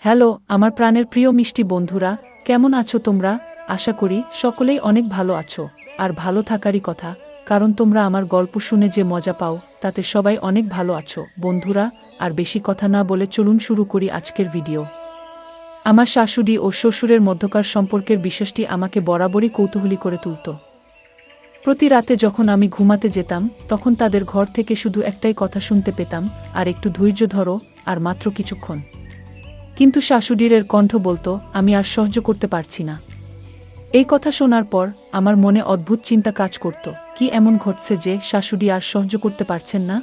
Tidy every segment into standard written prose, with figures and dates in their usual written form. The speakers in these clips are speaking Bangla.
হ্যালো আমার প্রাণের প্রিয় মিষ্টি বন্ধুরা, কেমন আছো তোমরা? আশা করি সকলেই অনেক ভালো আছো। আর ভালো থাকারই কথা, কারণ তোমরা আমার গল্প শুনে যে মজা পাও তাতে সবাই অনেক ভালো আছো বন্ধুরা। আর বেশি কথা না বলে চলুন শুরু করি আজকের ভিডিও। আমার শাশুড়ি ও শ্বশুরের মধ্যকার সম্পর্কের বিষয়টি আমাকে বরাবরই কৌতূহলী করে তুলত। প্রতি রাতে যখন আমি ঘুমাতে যেতাম তখন তাদের ঘর থেকে শুধু একটাই কথা শুনতে পেতাম, আর একটু ধৈর্য ধরো, আর মাত্র কিছুক্ষণ। কিন্তু শাশুড়ির কণ্ঠ বলতো, আমি আর সহ্য করতে পারছি না। এই কথা শোনার পর আমার মনে অদ্ভুত চিন্তা কাজ করত, কি এমন ঘটছে যে শাশুড়ি আর সহ্য করতে পারছেন না।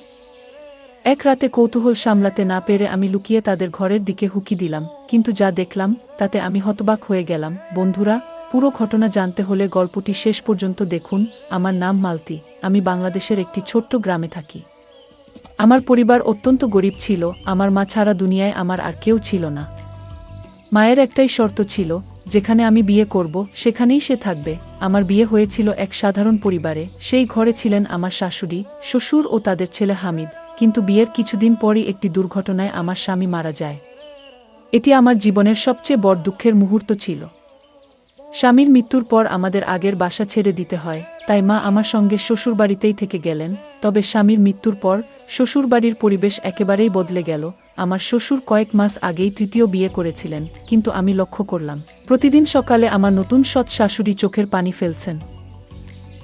এক রাতে কৌতূহল সামলাতে না পেরে আমি লুকিয়ে তাদের ঘরের দিকে হুকি দিলাম, কিন্তু যা দেখলাম তাতে আমি হতবাক হয়ে গেলাম। বন্ধুরা, পুরো ঘটনা জানতে হলে গল্পটি শেষ পর্যন্ত দেখুন। আমার নাম মালতী, আমি বাংলাদেশের একটি ছোট্ট গ্রামে থাকি। আমার পরিবার অত্যন্ত গরিব ছিল, আমার মা ছাড়া দুনিয়ায় আমার আর কেউ ছিল না। মায়ের একটাই শর্ত ছিল, যেখানে আমি বিয়ে করব সেখানেই সে থাকবে। আমার বিয়ে হয়েছিল এক সাধারণ পরিবারে, সেই ঘরে ছিলেন আমার শাশুড়ি, শ্বশুর ও তাদের ছেলে হামিদ। কিন্তু বিয়ের কিছুদিন পরই একটি দুর্ঘটনায় আমার স্বামী মারা যায়। এটি আমার জীবনের সবচেয়ে বড় দুঃখের মুহূর্ত ছিল। স্বামীর মৃত্যুর পর আমাদের আগের বাসা ছেড়ে দিতে হয়, তাই মা আমার সঙ্গে শ্বশুরবাড়িতেই থেকে গেলেন। তবে স্বামীর মৃত্যুর পর শ্বশুরবাড়ির পরিবেশ একেবারেই বদলে গেল। আমার শ্বশুর কয়েক মাস আগেই তৃতীয় বিয়ে করেছিলেন, কিন্তু আমি লক্ষ্য করলাম প্রতিদিন সকালে আমার নতুন সৎ শাশুড়ি চোখের পানি ফেলছেন।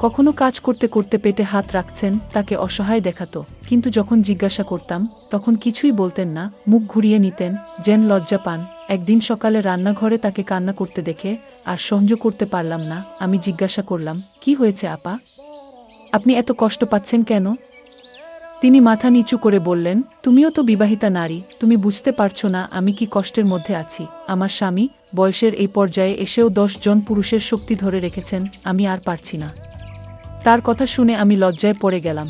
কখনো কাজ করতে করতে পেটে হাত রাখছেন, তাকে অসহায় দেখাতো। কিন্তু যখন জিজ্ঞাসা করতাম তখন কিছুই বলতেন না, মুখ ঘুরিয়ে নিতেন, যেন লজ্জা পান। একদিন সকালে রান্নাঘরে তাকে কান্না করতে দেখে আর সহ্য করতে পারলাম না। আমি জিজ্ঞাসা করলাম, কি হয়েছে আপা? আপনি এত কষ্ট পাচ্ছেন কেন? তিনি মাথা নিচু করে বললেন, তুমিও তো বিবাহিতা নারী, তুমি বুঝতে পারছো না আমি কি কষ্টের মধ্যে আছি। আমার স্বামী বয়সের এই পর্যায়ে এসেও 10 জন পুরুষের শক্তি ধরে রেখেছেন, আমি আর পারছি না। তার কথা শুনে আমি লজ্জায় পড়ে গেলাম।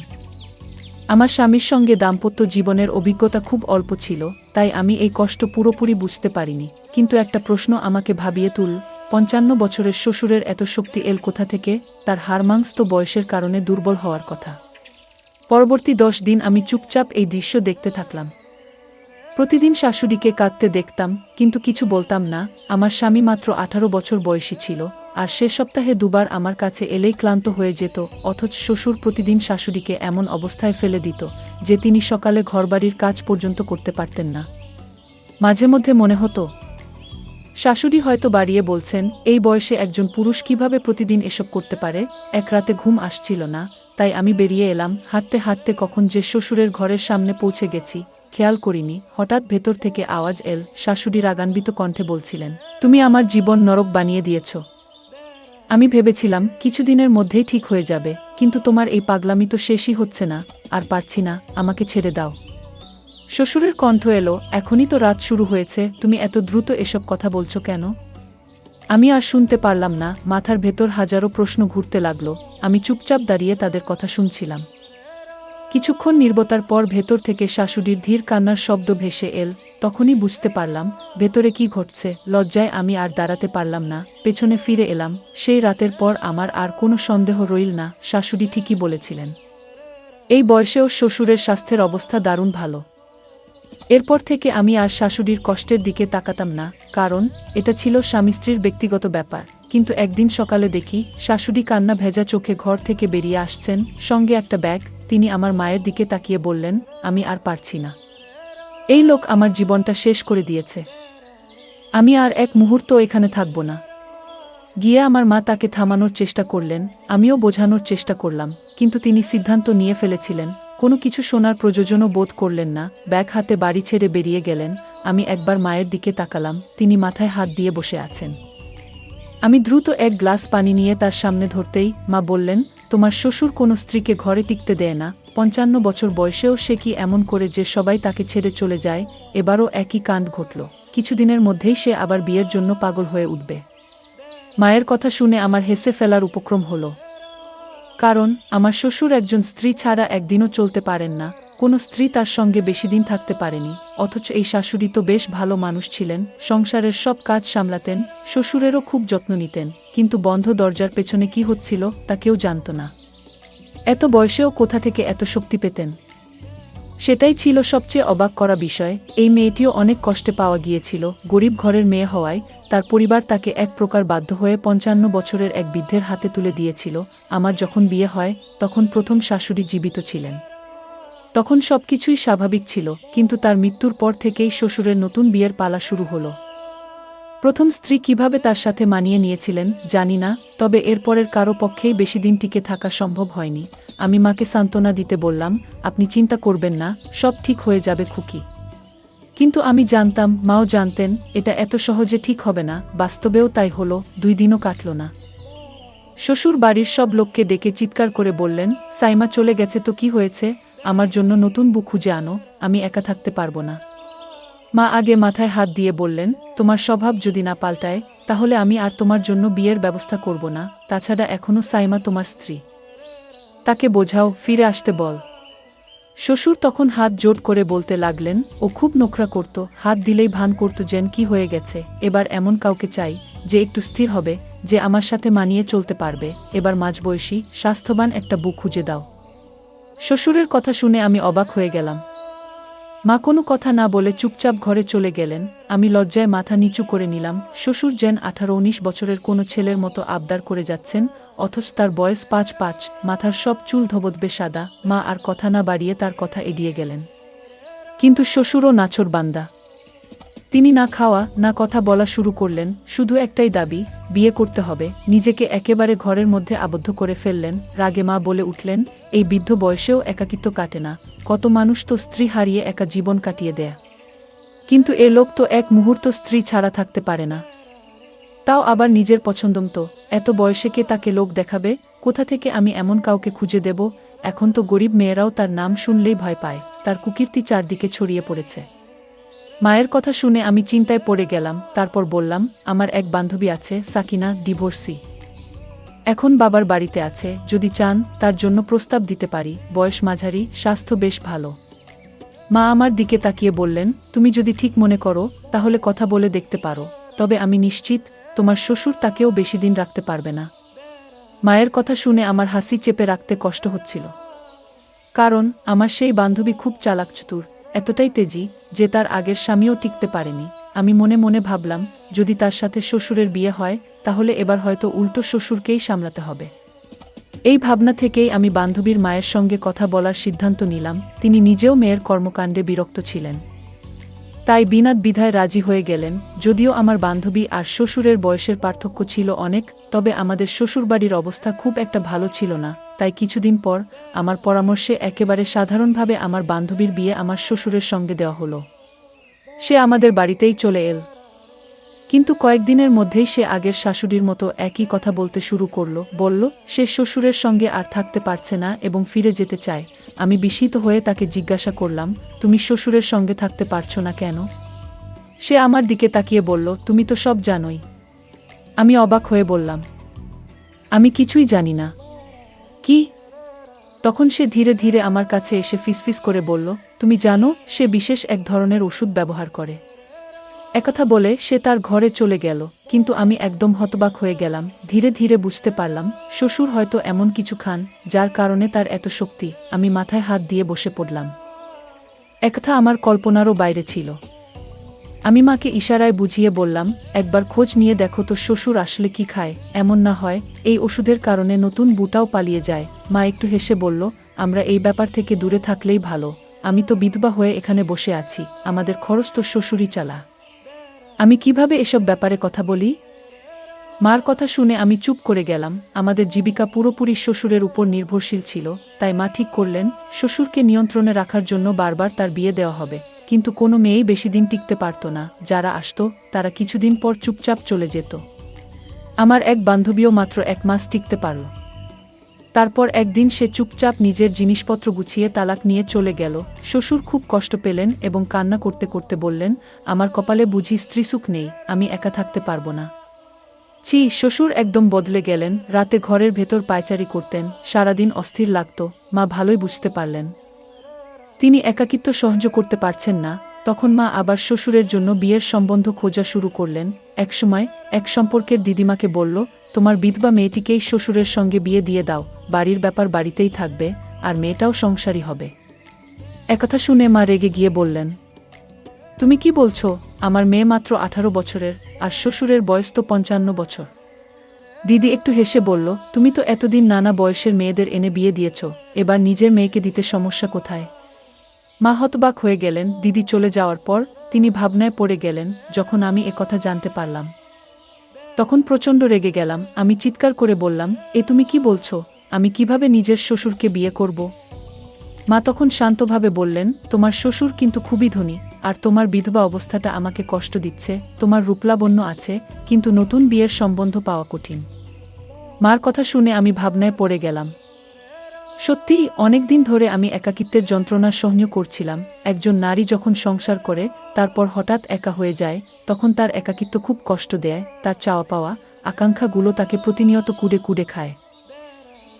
আমার স্বামীর সঙ্গে দাম্পত্য জীবনের অভিজ্ঞতা খুব অল্প ছিল, তাই আমি এই কষ্ট পুরোপুরি বুঝতে পারিনি। কিন্তু একটা প্রশ্ন আমাকে ভাবিয়ে তুল, 55 বছরের শ্বশুরের এত শক্তি এল কোথা থেকে? তার হাড়মাংস তো বয়সের কারণে দুর্বল হওয়ার কথা। পরবর্তী 10 দিন আমি চুপচাপ এই দৃশ্য দেখতে থাকলাম। প্রতিদিন শাশুড়িকে কাঁদতে দেখতাম, কিন্তু কিছু বলতাম না। আমার স্বামী মাত্র 18 বছর বয়সী ছিল, আর সে সপ্তাহে দুবার আমার কাছে এলেই ক্লান্ত হয়ে যেত। অথচ শ্বশুর প্রতিদিন শাশুড়িকে এমন অবস্থায় ফেলে দিত যে তিনি সকালে ঘরবাড়ির কাজ পর্যন্ত করতে পারতেন না। মাঝে মধ্যে মনে হতো শাশুড়ি হয়তো বাড়িয়ে বলছেন, এই বয়সে একজন পুরুষ কিভাবে প্রতিদিন এসব করতে পারে। এক রাতে ঘুম আসছিল না, তাই আমি বেরিয়ে এলাম। হাঁটতে হাঁটতে কখন যে শ্বশুরের ঘরের সামনে পৌঁছে গেছি খেয়াল করিনি। হঠাৎ ভেতর থেকে আওয়াজ এল, শাশুড়ি রাগান্বিত কণ্ঠে বলছিলেন, তুমি আমার জীবন নরক বানিয়ে দিয়েছ। আমি ভেবেছিলাম কিছুদিনের মধ্যেই ঠিক হয়ে যাবে, কিন্তু তোমার এই পাগলামি তো শেষই হচ্ছে না। আর পারছি না, আমাকে ছেড়ে দাও। শ্বশুরের কণ্ঠ এলো, এখনই তো রাত শুরু হয়েছে, তুমি এত দ্রুত এসব কথা বলছো কেন? আমি আর শুনতে পারলাম না, মাথার ভেতর হাজারো প্রশ্ন ঘুরতে লাগলো। আমি চুপচাপ দাঁড়িয়ে তাদের কথা শুনছিলাম। কিছুক্ষণ নীরবতার পর ভেতর থেকে শাশুড়ির ধীর কান্নার শব্দ ভেসে এল। তখনই বুঝতে পারলাম ভেতরে কি ঘটছে। লজ্জায় আমি আর দাঁড়াতে পারলাম না, পেছনে ফিরে এলাম। সেই রাতের পর আমার আর কোনো সন্দেহ রইল না, শাশুড়ি ঠিকই বলেছিলেন। এই বয়সেও শ্বশুরের স্বাস্থ্যের অবস্থা দারুণ ভালো। এরপর থেকে আমি আর শাশুড়ির কষ্টের দিকে তাকাতাম না, কারণ এটা ছিল স্বামী স্ত্রীর ব্যক্তিগত ব্যাপার। কিন্তু একদিন সকালে দেখি শাশুড়ি কান্না ভেজা চোখে ঘর থেকে বেরিয়ে আসছেন, সঙ্গে একটা ব্যাগ। তিনি আমার মায়ের দিকে তাকিয়ে বললেন, আমি আর পারছি না। এই লোক আমার জীবনটা শেষ করে দিয়েছে। আমি আর এক মুহূর্ত এখানে থাকব না। গিয়ে আমার মা তাকে থামানোর চেষ্টা করলেন, আমিও বোঝানোর চেষ্টা করলাম, কিন্তু তিনি সিদ্ধান্ত নিয়ে ফেলেছিলেন। কোনো কিছু শোনার প্রয়োজনও বোধ করলেন না, ব্যাগ হাতে বাড়ি ছেড়ে বেরিয়ে গেলেন। আমি একবার মায়ের দিকে তাকালাম, তিনি মাথায় হাত দিয়ে বসে আছেন। আমি দ্রুত এক গ্লাস পানি নিয়ে তার সামনে ধরতেই মা বললেন, তোমার শ্বশুর কোনো স্ত্রীকে ঘরে টিকতে দেয় না। 55 বছর বয়সেও সে কি এমন করে যে সবাই তাকে ছেড়ে চলে যায়? এবারও একই কাণ্ড ঘটল। কিছুদিনের মধ্যেই সে আবার বিয়ের জন্য পাগল হয়ে উঠবে। মায়ের কথা শুনে আমার হেসে ফেলার উপক্রম হলো, কারণ আমার শ্বশুর একজন স্ত্রী ছাড়া একদিনও চলতে পারেন না। কোনো স্ত্রী তার সঙ্গে বেশি দিন থাকতে পারেনি। অথচ এই শাশুড়ি তো বেশ ভালো মানুষ ছিলেন, সংসারের সব কাজ সামলাতেন, শ্বশুরেরও খুব যত্ন নিতেন। কিন্তু বন্ধ দরজার পেছনে কি হচ্ছিল তা কেউ জানত না। এত বয়সেও কোথা থেকে এত শক্তি পেতেন? সেটাই ছিল সবচেয়ে অবাক করা বিষয়। এই মেয়েটিও অনেক কষ্টে পাওয়া গিয়েছিল। গরিব ঘরের মেয়ে হওয়ায় তার পরিবার তাকে এক প্রকার বাধ্য হয়ে ৫৫ বছরের এক বৃদ্ধের হাতে তুলে দিয়েছিল। আমার যখন বিয়ে হয় তখন প্রথম শাশুড়ি জীবিত ছিলেন। তখন সবকিছুই স্বাভাবিক ছিল, কিন্তু তার মৃত্যুর পর থেকেই শ্বশুরের নতুন বিয়ের পালা শুরু হলো। প্রথম স্ত্রী কিভাবে তার সাথে মানিয়ে নিয়েছিলেন জানি না, তবে এরপরের কারো পক্ষেই বেশি দিন টিকে থাকা সম্ভব হয়নি। আমি মাকে সান্ত্বনা দিতে বললাম, আপনি চিন্তা করবেন না, সব ঠিক হয়ে যাবে খুকি। কিন্তু আমি জানতাম, মাও জানতেন, এটা এত সহজে ঠিক হবে না। বাস্তবেও তাই হলো। ২ দিনও কাটল না। শ্বশুর বাড়ির সব লোককে ডেকে চিৎকার করে বললেন, সাইমা চলে গেছে তো কি হয়েছে, আমার জন্য নতুন বউ খুঁজে আনো, আমি একা থাকতে পারবো না। মা আগে মাথায় হাত দিয়ে বললেন, তোমার স্বভাব যদি না পাল্টায় তাহলে আমি আর তোমার জন্য বিয়ের ব্যবস্থা করব না। তাছাড়া এখনো সাইমা তোমার স্ত্রী, তাকে বোঝাও, ফিরে আসতে বল। শ্বশুর তখন হাত জোট করে বলতে লাগলেন, ও খুব নোখরা করত, হাত দিলেই ভান করত যেন কি হয়ে গেছে। এবার এমন কাউকে চাই যে একটু স্থির হবে, যে আমার সাথে মানিয়ে চলতে পারবে। এবার মাঝবয়সী স্বাস্থ্যবান একটা বউ খুঁজে দাও। শ্বশুরের কথা শুনে আমি অবাক হয়ে গেলাম। মা কোনো কথা না বলে চুপচাপ ঘরে চলে গেলেন। আমি লজ্জায় মাথা নিচু করে নিলাম। শ্বশুর যেন ১৮-১৯ বছরের কোনো ছেলের মতো আবদার করে যাচ্ছেন, অথচ তার বয়স ৫, মাথার সব চুল ধবধবে সাদা। মা আর কথা না বাড়িয়ে তার কথা এড়িয়ে গেলেন। কিন্তু শ্বশুরও নাছোড়বান্দা। তিনি না খাওয়া না কথা বলা শুরু করলেন। শুধু একটাই দাবি, বিয়ে করতে হবে। নিজেকে একেবারে ঘরের মধ্যে আবদ্ধ করে ফেললেন। রাগে মা বলে উঠলেন, এই বৃদ্ধ বয়সেও একাকিত্ব কাটে না? কত মানুষ তো স্ত্রী হারিয়ে একা জীবন কাটিয়ে দেয়, কিন্তু এ লোক তো এক মুহূর্ত স্ত্রী ছাড়া থাকতে পারে না। তাও আবার নিজের পছন্দমতো। এত বয়সে কে তাকে লোক দেখাবে? কোথা থেকে আমি এমন কাউকে খুঁজে দেব? এখন তো গরিব মেয়েরাও তার নাম শুনলেই ভয় পায়। তার কুকীর্তি চারদিকে ছড়িয়ে পড়েছে। মায়ের কথা শুনে আমি চিন্তায় পড়ে গেলাম। তারপর বললাম, আমার এক বান্ধবী আছে, সাকিনা, ডিভোর্সি, এখন বাবার বাড়িতে আছে। যদি চান তার জন্য প্রস্তাব দিতে পারি। বয়স মাঝারি, স্বাস্থ্য বেশ ভালো। মা আমার দিকে তাকিয়ে বললেন, তুমি যদি ঠিক মনে করো তাহলে কথা বলে দেখতে পারো, তবে আমি নিশ্চিত তোমার শ্বশুর তাকেও বেশি দিন রাখতে পারবে না। মায়ের কথা শুনে আমার হাসি চেপে রাখতে কষ্ট হচ্ছিল, কারণ আমার সেই বান্ধবী খুব চালাক চতুর, এতটাই তেজি যে তার আগের স্বামীও টিকতে পারেনি। আমি মনে মনে ভাবলাম, যদি তার সাথে শ্বশুরের বিয়ে হয় তাহলে এবার হয়তো উল্টো শ্বশুরকেই সামলাতে হবে। এই ভাবনা থেকেই আমি বান্ধবীর মায়ের সঙ্গে কথা বলার সিদ্ধান্ত নিলাম। তিনি নিজেও মেয়ের কর্মকাণ্ডে বিরক্ত ছিলেন, তাই বিনা দ্বিধায় রাজি হয়ে গেলেন। যদিও আমার বান্ধবী আর শ্বশুরের বয়সের পার্থক্য ছিল অনেক, তবে আমাদের শ্বশুরবাড়ির অবস্থা খুব একটা ভালো ছিল না। তাই কিছুদিন পর আমার পরামর্শে একেবারে সাধারণভাবে আমার বান্ধবীর বিয়ে আমার শ্বশুরের সঙ্গে দেওয়া হলো। সে আমাদের বাড়িতেই চলে এল, কিন্তু কয়েকদিনের মধ্যেই সে আগের শাশুড়ির মতো একই কথা বলতে শুরু করল। বলল সে শ্বশুরের সঙ্গে আর থাকতে পারছে না এবং ফিরে যেতে চায়। আমি বিস্মিত হয়ে তাকে জিজ্ঞাসা করলাম, তুমি শ্বশুরের সঙ্গে থাকতে পারছো না কেন? সে আমার দিকে তাকিয়ে বলল, তুমি তো সব জানোই। আমি অবাক হয়ে বললাম, আমি কিছুই জানি না। কি? তখন সে ধীরে ধীরে আমার কাছে এসে ফিসফিস করে বলল, তুমি জানো সে বিশেষ এক ধরনের ওষুধ ব্যবহার করে। একথা বলে সে তার ঘরে চলে গেল। কিন্তু আমি একদম হতবাক হয়ে গেলাম। ধীরে ধীরে বুঝতে পারলাম, শ্বশুর হয়তো এমন কিছু খান যার কারণে তার এত শক্তি। আমি মাথায় হাত দিয়ে বসে পড়লাম। একথা আমার কল্পনারও বাইরে ছিল। আমি মাকে ইশারায় বুঝিয়ে বললাম, একবার খোঁজ নিয়ে দেখো তো শ্বশুর আসলে কি খায়। এমন না হয় এই ওষুধের কারণে নতুন বুটাও পালিয়ে যায়। মা একটু হেসে বলল, আমরা এই ব্যাপার থেকে দূরে থাকলেই ভালো। আমি তো বিধবা হয়ে এখানে বসে আছি, আমাদের খরচ তো শ্বশুরই চালা। আমি কিভাবে এসব ব্যাপারে কথা বলি? মার কথা শুনে আমি চুপ করে গেলাম। আমাদের জীবিকা পুরোপুরি শ্বশুরের উপর নির্ভরশীল ছিল, তাই মা ঠিক করলেন শ্বশুরকে নিয়ন্ত্রণে রাখার জন্য বারবার তার বিয়ে দেওয়া হবে। কিন্তু কোনো মেয়েই বেশি দিন টিকতে পারত না। যারা আসতো তারা কিছুদিন পর চুপচাপ চলে যেত। আমার এক বান্ধবীও মাত্র 1 মাস টিকতে পারল। তারপর একদিন সে চুপচাপ নিজের জিনিসপত্র গুছিয়ে তালাক নিয়ে চলে গেল। শ্বশুর খুব কষ্ট পেলেন এবং কান্না করতে করতে বললেন, আমার কপালে বুঝি স্ত্রীসুখ নেই, আমি একা থাকতে পারবো না। ছি! শ্বশুর একদম বদলে গেলেন। রাতে ঘরের ভেতর পায়চারি করতেন, সারাদিন অস্থির লাগত। মা ভালোই বুঝতে পারলেন তিনি একাকিত্ব সহ্য করতে পারছেন না। তখন মা আবার শ্বশুরের জন্য বিয়ের সম্বন্ধ খোঁজা শুরু করলেন। একসময় এক সম্পর্কের দিদিমাকে বলল, তোমার বিধবা মেয়েটিকেই শ্বশুরের সঙ্গে বিয়ে দিয়ে দাও, বাড়ির ব্যাপার বাড়িতেই থাকবে আর মেয়েটাও সংসারী হবে। একথা শুনে মা রেগে গিয়ে বললেন, তুমি কি বলছো? আমার মেয়ে মাত্র 18 বছরের, আর শ্বশুরের বয়স তো 55 বছর। দিদি একটু হেসে বলল, তুমি তো এতদিন নানা বয়সের মেয়েদের এনে বিয়ে দিয়েছ, এবার নিজের মেয়েকে দিতে সমস্যা কোথায়? মা হতবাক হয়ে গেলেন। দিদি চলে যাওয়ার পর তিনি ভাবনায় পড়ে গেলেন। যখন আমি একথা জানতে পারলাম তখন প্রচণ্ড রেগে গেলাম। আমি চিৎকার করে বললাম, এ তুমি কি বলছো? আমি কিভাবে নিজের শ্বশুরকে বিয়ে করব? মা তখন শান্তভাবে বললেন, তোমার শ্বশুর কিন্তু খুবই ধনী, আর তোমার বিধবা অবস্থাটা আমাকে কষ্ট দিচ্ছে। তোমার রূপলাবণ্য আছে, কিন্তু নতুন বিয়ের সম্বন্ধ পাওয়া কঠিন। মার কথা শুনে আমি ভাবনায় পড়ে গেলাম। সত্যিই অনেকদিন ধরে আমি একাকিত্বের যন্ত্রণা সহ্য করছিলাম। একজন নারী যখন সংসার করে, তারপর হঠাৎ একা হয়ে যায়, তখন তার একাকিত্ব খুব কষ্ট দেয়। তার চাওয়া পাওয়া, আকাঙ্ক্ষাগুলো তাকে প্রতিনিয়ত কুড়ে কুড়ে খায়।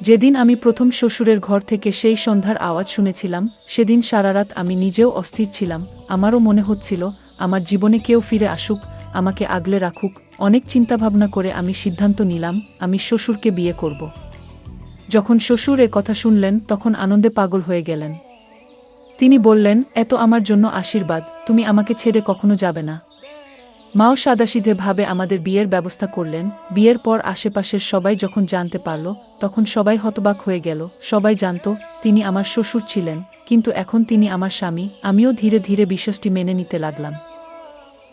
যেদিন আমি প্রথম শ্বশুরের ঘর থেকে সেই সন্ধ্যার আওয়াজ শুনেছিলাম, সেদিন সারারাত আমি নিজেও অস্থির ছিলাম। আমারও মনে হচ্ছিল, আমার জীবনে কেউ ফিরে আসুক, আমাকে আগলে রাখুক। অনেক চিন্তাভাবনা করে আমি সিদ্ধান্ত নিলাম, আমি শ্বশুরকে বিয়ে করব। যখন শ্বশুর এ কথা শুনলেন, তখন আনন্দে পাগল হয়ে গেলেন। তিনি বললেন, এত আমার জন্য আশীর্বাদ, তুমি আমাকে ছেড়ে কখনো যাবে না। মাও সাদাসিধে ভাবে আমাদের বিয়ের ব্যবস্থা করলেন। বিয়ের পর আশেপাশের সবাই যখন জানতে পারল, তখন সবাই হতবাক হয়ে গেল। সবাই জানত তিনি আমার শ্বশুর ছিলেন, কিন্তু এখন তিনি আমার স্বামী। আমিও ধীরে ধীরে বিষয়টি মেনে নিতে লাগলাম।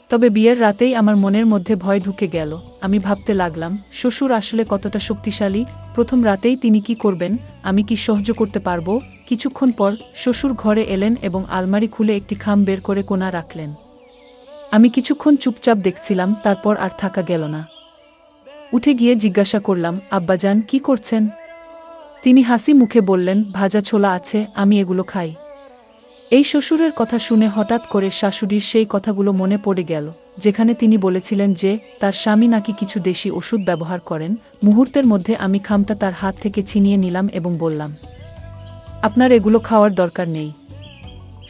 তবে বিয়ের রাতেই আমার মনের মধ্যে ভয় ঢুকে গেল। আমি ভাবতে লাগলাম, শ্বশুর আসলে কতটা শক্তিশালী। প্রথম রাতেই তিনি কি করবেন, আমি কি সহ্য করতে পারবো? কিছুক্ষণ পর শ্বশুর ঘরে এলেন এবং আলমারি খুলে একটি খাম বের করে কোণা রাখলেন। আমি কিছুক্ষণ চুপচাপ দেখছিলাম, তারপর আর থাকা গেল না। উঠে গিয়ে জিজ্ঞাসা করলাম, আব্বাজান কি করছেন? তিনি হাসি মুখে বললেন, ভাজা ছোলা আছে, আমি এগুলো খাই। এই শ্বশুরের কথা শুনে হঠাৎ করে শাশুড়ির সেই কথাগুলো মনে পড়ে গেল, যেখানে তিনি বলেছিলেন যে তার স্বামী নাকি কিছু দেশি ওষুধ ব্যবহার করেন। মুহূর্তের মধ্যে আমি খামটা তার হাত থেকে ছিনিয়ে নিলাম এবং বললাম, আপনার এগুলো খাওয়ার দরকার নেই।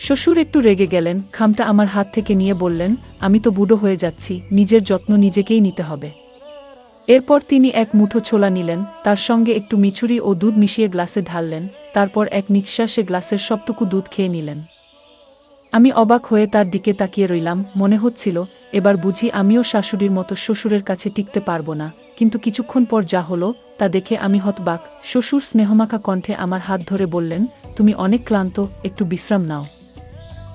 শ্বশুর একটু রেগে গেলেন, খামটা আমার হাত থেকে নিয়ে বললেন, আমি তো বুড়ো হয়ে যাচ্ছি, নিজের যত্ন নিজেকেই নিতে হবে। এরপর তিনি এক মুঠো ছোলা নিলেন, তার সঙ্গে একটু মিছুরি ও দুধ মিশিয়ে গ্লাসে ঢাললেন, তারপর এক নিঃশ্বাসে গ্লাসের সবটুকু দুধ খেয়ে নিলেন। আমি অবাক হয়ে তার দিকে তাকিয়ে রইলাম। মনে হচ্ছিল, এবার বুঝি আমিও শাশুড়ির মতো শ্বশুরের কাছে টিকতে পারবো না। কিন্তু কিছুক্ষণ পর যা হলো তা দেখে আমি হতবাক। শ্বশুর স্নেহমাখা কণ্ঠে আমার হাত ধরে বললেন, তুমি অনেক ক্লান্ত, একটু বিশ্রাম নাও।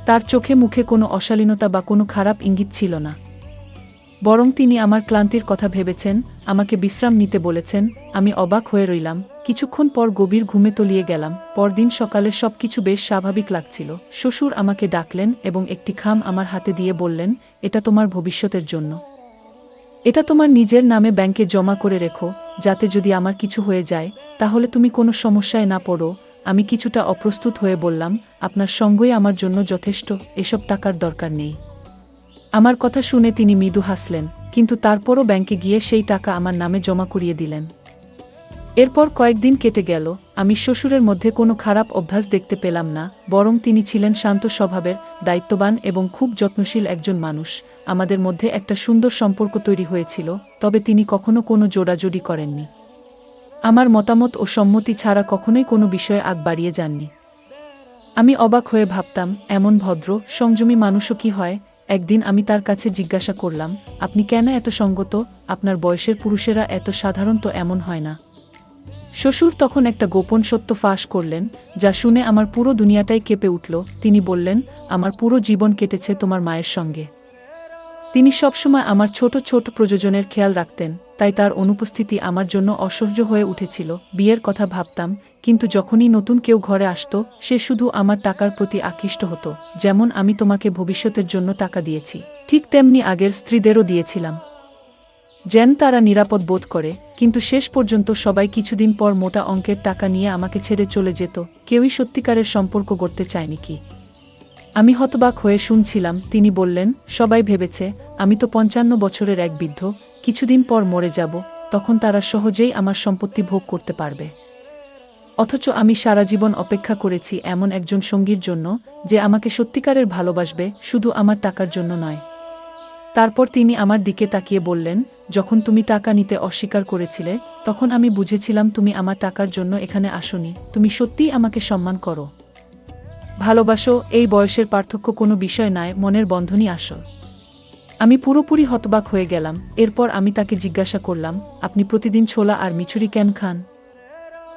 তার চোখে মুখে কোনো অশালীনতা বা কোনো খারাপ ইঙ্গিত ছিল না, বরং তিনি আমার ক্লান্তির কথা ভেবেছেন, আমাকে বিশ্রাম নিতে বলেছেন। আমি অবাক হয়ে রইলাম। কিছুক্ষণ পর গভীর ঘুমে তলিয়ে গেলাম। পরদিন সকালে সবকিছু বেশ স্বাভাবিক লাগছিল। শ্বশুর আমাকে ডাকলেন এবং একটি খাম আমার হাতে দিয়ে বললেন, এটা তোমার ভবিষ্যতের জন্য। এটা তোমার নিজের নামে ব্যাংকে জমা করে রেখো, যাতে যদি আমার কিছু হয়ে যায়, তাহলে তুমি কোনো সমস্যায় না পড়ো। আমি কিছুটা অপ্রস্তুত হয়ে বললাম, আপনার সঙ্গই আমার জন্য যথেষ্ট, এসব টাকার দরকার নেই। আমার কথা শুনে তিনি মৃদু হাসলেন, কিন্তু তারপরও ব্যাংকে গিয়ে সেই টাকা আমার নামে জমা করিয়ে দিলেন। এরপর কয়েকদিন কেটে গেল। আমি শ্বশুরের মধ্যে কোনো খারাপ অভ্যাস দেখতে পেলাম না, বরং তিনি ছিলেন শান্ত স্বভাবের, দায়িত্ববান এবং খুব যত্নশীল একজন মানুষ। আমাদের মধ্যে একটা সুন্দর সম্পর্ক তৈরি হয়েছিল, তবে তিনি কখনো কোনো জোড়াজুড়ি করেননি। আমার মতামত ও সম্মতি ছাড়া কখনোই কোনো বিষয়ে আগ বাড়িয়ে যাননি। আমি অবাক হয়ে ভাবতাম, এমন ভদ্র, সংযমী মানুষও কি হয়? একদিন আমি তার কাছে জিজ্ঞাসা করলাম, আপনি কেন এত সঙ্গত? আপনার বয়সের পুরুষেরা এত সাধারণত এমন হয় না। শ্বশুর তখন একটা গোপন সত্য ফাঁস করলেন, যা শুনে আমার পুরো দুনিয়াটাই কেঁপে উঠল। তিনি বললেন, আমার পুরো জীবন কেটেছে তোমার মায়ের সঙ্গে। তিনি সবসময় আমার ছোট ছোট প্রয়োজনের খেয়াল রাখতেন, তাই তার অনুপস্থিতি আমার জন্য অসহ্য হয়ে উঠেছিল। বিয়ের কথা ভাবতাম, কিন্তু যখনই নতুন কেউ ঘরে আসতো, সে শুধু আমার টাকার প্রতি আকৃষ্ট হতো। যেমন আমি তোমাকে ভবিষ্যতের জন্য টাকা দিয়েছি, ঠিক তেমনি আগের স্ত্রীদেরও দিয়েছিলাম, যেন তারা নিরাপদ বোধ করে। কিন্তু শেষ পর্যন্ত সবাই কিছুদিন পর মোটা অঙ্কের টাকা নিয়ে আমাকে ছেড়ে চলে যেত। কেউই সত্যিকারের সম্পর্ক গড়তে চায়নি কি? আমি হতবাক হয়ে শুনছিলাম। তিনি বললেন, সবাই ভেবেছে আমি তো 55 বছরের এক বৃদ্ধ, কিছুদিন পর মরে যাব, তখন তারা সহজেই আমার সম্পত্তি ভোগ করতে পারবে। অথচ আমি সারা জীবন অপেক্ষা করেছি এমন একজন সঙ্গীর জন্য, যে আমাকে সত্যিকারের ভালোবাসবে, শুধু আমার টাকার জন্য নয়। তারপর তিনি আমার দিকে তাকিয়ে বললেন, যখন তুমি টাকা নিতে অস্বীকার করেছিলে, তখন আমি বুঝেছিলাম তুমি আমার টাকার জন্য এখানে আসোনি, তুমি সত্যিই আমাকে সম্মান করো। ভালোবাসো, এই বয়সের পার্থক্য কোনো বিষয় নয়, মনের বন্ধনই আসল। আমি পুরোপুরি হতবাক হয়ে গেলাম। এরপর আমি তাকে জিজ্ঞাসা করলাম, আপনি প্রতিদিন ছোলা আর মিছুরি কেন খান?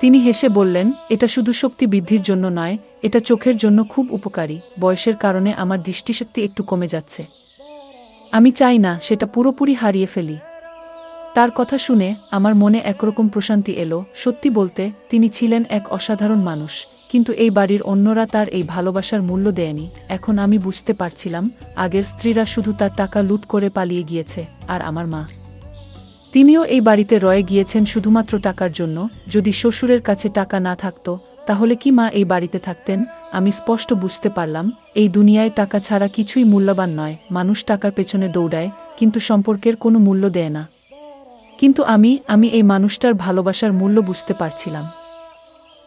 তিনি হেসে বললেন, এটা শুধু শক্তি বৃদ্ধির জন্য নয়, এটা চোখের জন্য খুব উপকারী। বয়সের কারণে আমার দৃষ্টিশক্তি একটু কমে যাচ্ছে। আমি চাই না সেটা পুরোপুরি হারিয়ে ফেলি। তার কথা শুনে আমার মনে একরকম প্রশান্তি এলো। সত্যি বলতে তিনি ছিলেন এক অসাধারণ মানুষ, কিন্তু এই বাড়ির অন্যরা তার এই ভালোবাসার মূল্য দেয়নি। এখন আমি বুঝতে পারছিলাম, আগের স্ত্রীরা শুধু তার টাকা লুট করে পালিয়ে গিয়েছে, আর আমার মা, তিনিও এই বাড়িতে রয়ে গিয়েছেন শুধুমাত্র টাকার জন্য। যদি শ্বশুরের কাছে টাকা না থাকতো, তাহলে কি মা এই বাড়িতে থাকতেন? আমি স্পষ্ট বুঝতে পারলাম, এই দুনিয়ায় টাকা ছাড়া কিছুই মূল্যবান নয়। মানুষ টাকার পেছনে দৌড়ায়, কিন্তু সম্পর্কের কোনো মূল্য দেয় না। কিন্তু আমি এই মানুষটার ভালোবাসার মূল্য বুঝতে পারছিলাম।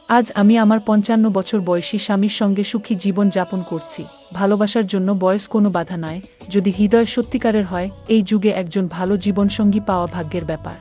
আজ আমি আমার ৫৫ বছর বয়সী স্বামীর সঙ্গে সুখী জীবন যাপন করছি। ভালোবাসার জন্য বয়স কোনো বাধা নয়, যদি হৃদয় সত্যিকারের হয়। এই যুগে একজন ভালো জীবনসঙ্গী পাওয়া ভাগ্যের ব্যাপার।